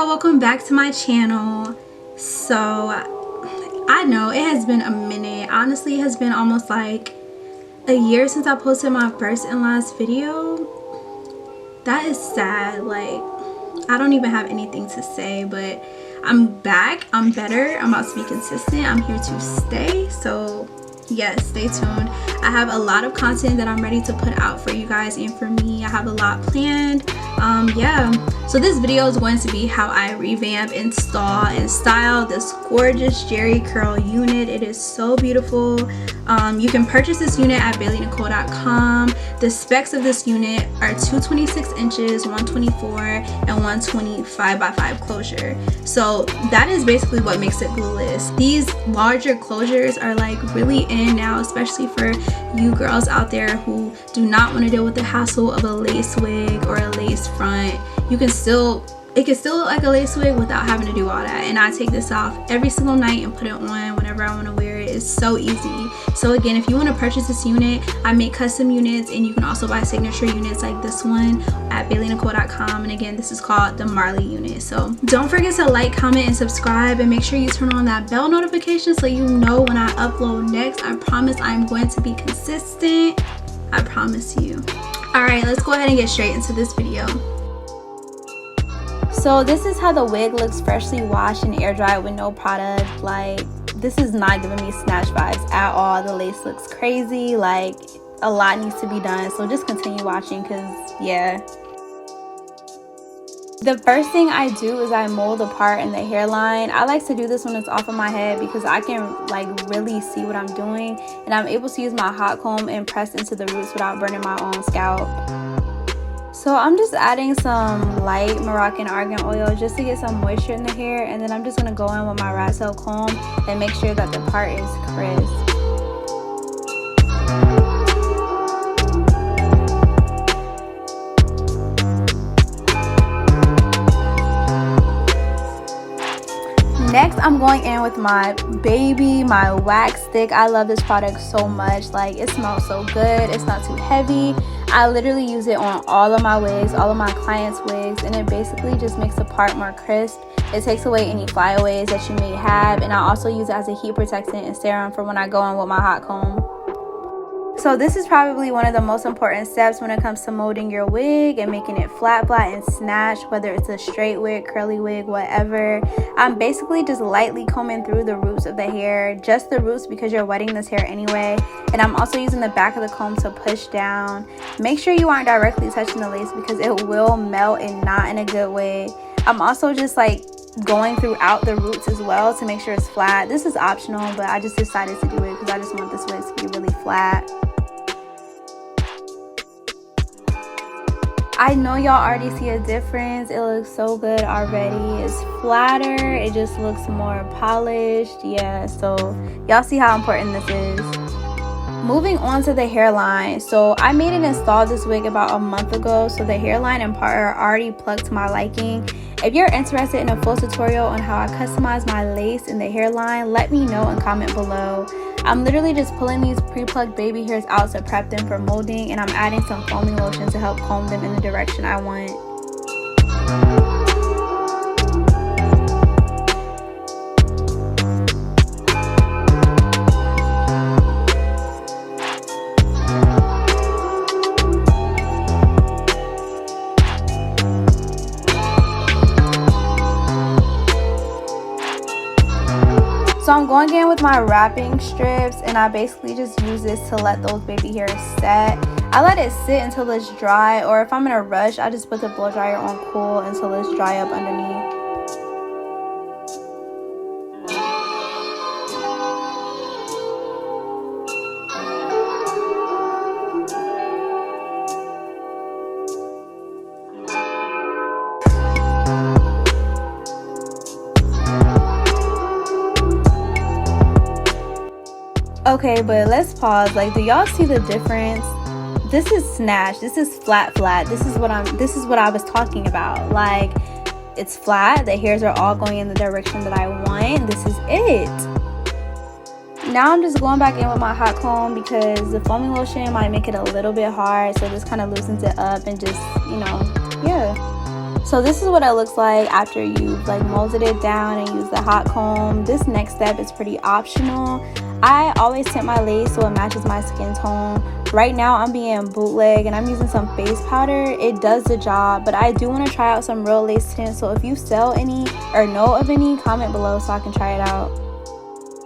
y'all, welcome back to my channel. So I know it has been a minute. Honestly, it has been almost like a year since I posted my first and last video. That is sad. Like, I don't even have anything to say, but I'm back, I'm better, I'm about to be consistent, I'm here to stay. So yes, stay tuned. I have a lot of content that I'm ready to put out for you guys and for me. I have a lot planned. Yeah, so this video is going to be how I revamp, install, and style this gorgeous Jerry curl unit. It is so beautiful. You can purchase this unit at BAILINICOLE.com. The specs of this unit are 226 inches, 124, and 120 5x5 closure. So that is basically what makes it glueless. These larger closures are like really in now, especially for you girls out there who do not want to deal with the hassle of a lace wig or a lace front. It can still look like a lace wig without having to do all that. And I take this off every single night and put it on whenever I want to wear it. It's so easy. So again, if you want to purchase this unit, I make custom units, and you can also buy signature units like this one at BAILINICOLE.com. And again, this is called the Marley unit. So don't forget to like, comment, and subscribe, and make sure you turn on that bell notification so you know when I upload next. I promise I'm going to be consistent. I promise you. All right, let's go ahead and get straight into this video. So this is how the wig looks freshly washed and air dried with no product. Like, this is not giving me snatch vibes at all. The lace looks crazy. Like, a lot needs to be done. So just continue watching, because yeah. The first thing I do is I mold the part in the hairline. I like to do this when it's off of my head because I can like really see what I'm doing, and I'm able to use my hot comb and press into the roots without burning my own scalp. So I'm just adding some light Moroccan argan oil just to get some moisture in the hair, and then I'm just going to go in with my rat tail comb and make sure that the part is crisp. Next, I'm going in with my wax stick. I love this product so much. Like, it smells so good. It's not too heavy. I literally use it on all of my wigs, all of my clients' wigs, and it basically just makes the part more crisp. It takes away any flyaways that you may have, and I also use it as a heat protectant and serum for when I go in with my hot comb. So this is probably one of the most important steps when it comes to molding your wig and making it flat and snatched, whether it's a straight wig, curly wig, whatever. I'm basically just lightly combing through the roots of the hair, just the roots because you're wetting this hair anyway. And I'm also using the back of the comb to push down. Make sure you aren't directly touching the lace because it will melt and not in a good way. I'm also just like going throughout the roots as well to make sure it's flat. This is optional, but I just decided to do it because I just want this wig to be really flat. I know y'all already see a difference. It looks so good already. It's flatter. It just looks more polished. Yeah, so y'all see how important this is. Moving on to the hairline. So I made and installed this wig about a month ago. So the hairline and part are already plucked to my liking. If you're interested in a full tutorial on how I customize my lace in the hairline, let me know and comment below. I'm literally just pulling these pre-plucked baby hairs out to prep them for molding, and I'm adding some foaming lotion to help comb them in the direction I want. So I'm going in with my wrapping strips, and I basically just use this to let those baby hairs set. I let it sit until it's dry, or if I'm in a rush, I just put the blow dryer on cool until it's dry up underneath. Okay, but let's pause. Like, do y'all see the difference? This is snatch. This is flat. This is what I was talking about. Like, it's flat. The hairs are all going in the direction that I want. This is it. Now I'm just going back in with my hot comb because the foaming lotion might make it a little bit hard, so this kind of loosens it up and just, you know, yeah. So this is what it looks like after you've like molded it down and used the hot comb. This next step is pretty optional. I always tint my lace so it matches my skin tone. Right now I'm being bootleg and I'm using some face powder. It does the job, but I do want to try out some real lace tints. So if you sell any or know of any, comment below so I can try it out.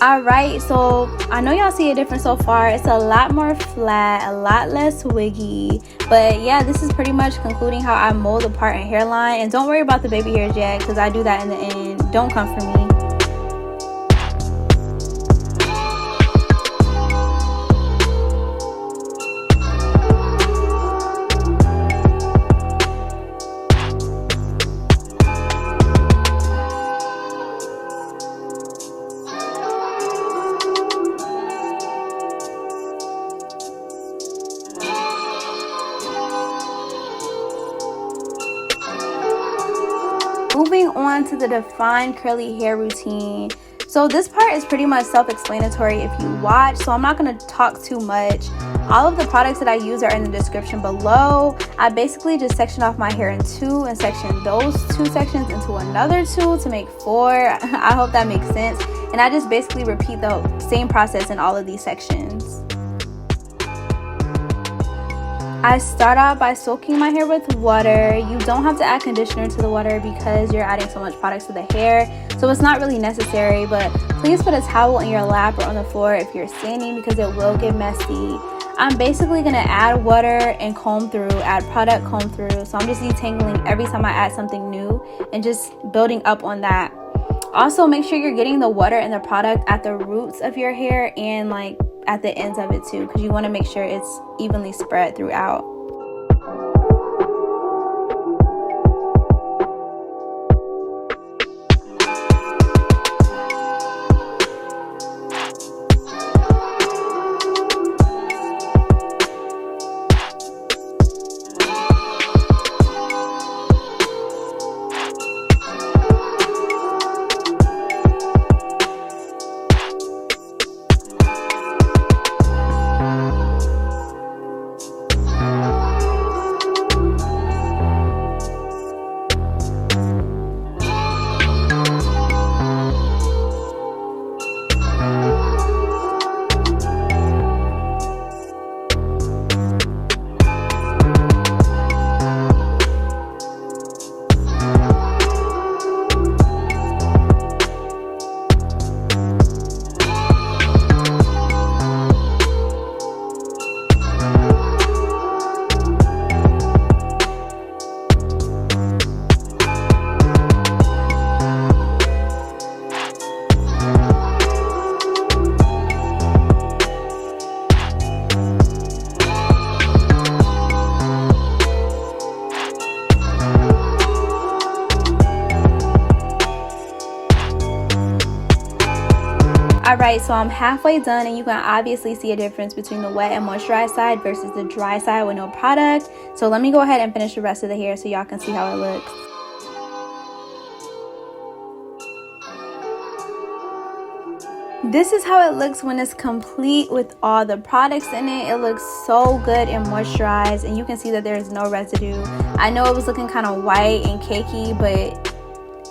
Alright, so I know y'all see a difference so far. It's a lot more flat, a lot less wiggy. But yeah, this is pretty much concluding how I mold the part and hairline. And don't worry about the baby hairs yet, because I do that in the end. Don't come for me. Moving on to the defined curly hair routine. So this part is pretty much self-explanatory if you watch, so I'm not going to talk too much. All of the products that I use are in the description below. I basically just section off my hair in two and section those two sections into another two to make four. I hope that makes sense. And I just basically repeat the same process in all of these sections. I start out by soaking my hair with water. You don't have to add conditioner to the water because you're adding so much products to the hair, so it's not really necessary, but please put a towel in your lap or on the floor if you're standing because it will get messy. I'm basically going to add water and comb through, add product, comb through, so I'm just detangling every time I add something new and just building up on that. Also, make sure you're getting the water and the product at the roots of your hair and like at the ends of it too, because you want to make sure it's evenly spread throughout. Alright, so I'm halfway done and you can obviously see a difference between the wet and moisturized side versus the dry side with no product. So let me go ahead and finish the rest of the hair so y'all can see how it looks. This is how it looks when it's complete with all the products in it. It looks so good and moisturized, and you can see that there is no residue. I know it was looking kind of white and cakey, but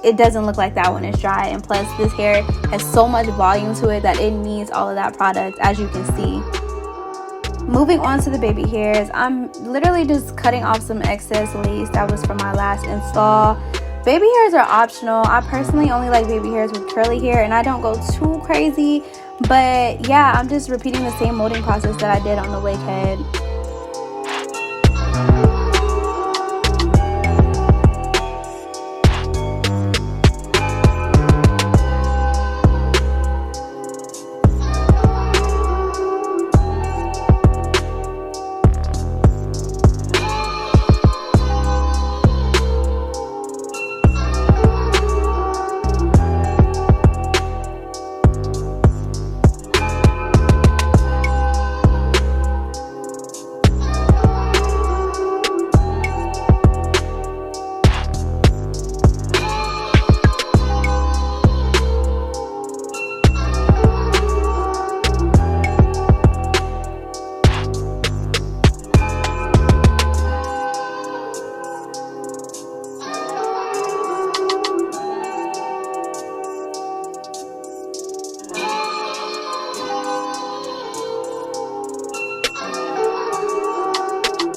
it doesn't look like that when it's dry. And plus, this hair has so much volume to it that it needs all of that product, as you can see. Moving on to the baby hairs, I'm literally just cutting off some excess lace that was from my last install. Baby hairs are optional. I personally only like baby hairs with curly hair, and I don't go too crazy. But yeah, I'm just repeating the same molding process that I did on the wig head.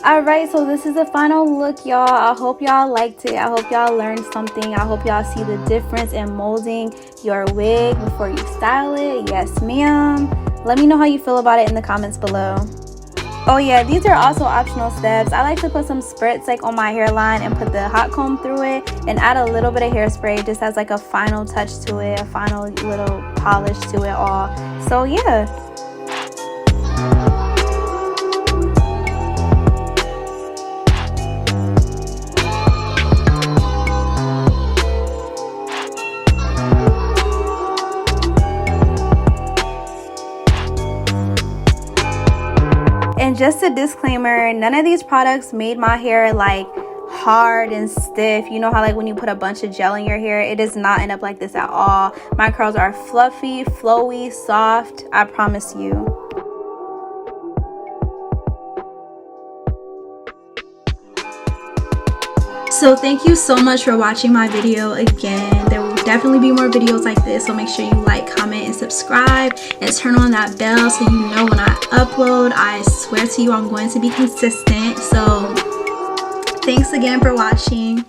Alright, so this is the final look, y'all. I hope y'all liked it. I hope y'all learned something. I hope y'all see the difference in molding your wig before you style it. Yes, ma'am. Let me know how you feel about it in the comments below. Oh yeah, these are also optional steps. I like to put some spritz like on my hairline and put the hot comb through it and add a little bit of hairspray just as like a final touch to it, a final little polish to it all. So yeah. And just a disclaimer, none of these products made my hair like hard and stiff. You know how like when you put a bunch of gel in your hair, it does not end up like this at all. My curls are fluffy, flowy, soft, I promise you. So thank you so much for watching my video again. There will definitely be more videos like this, so make sure you like, comment, and subscribe, and turn on that bell so you know when I upload. I swear to you I'm going to be consistent. So thanks again for watching.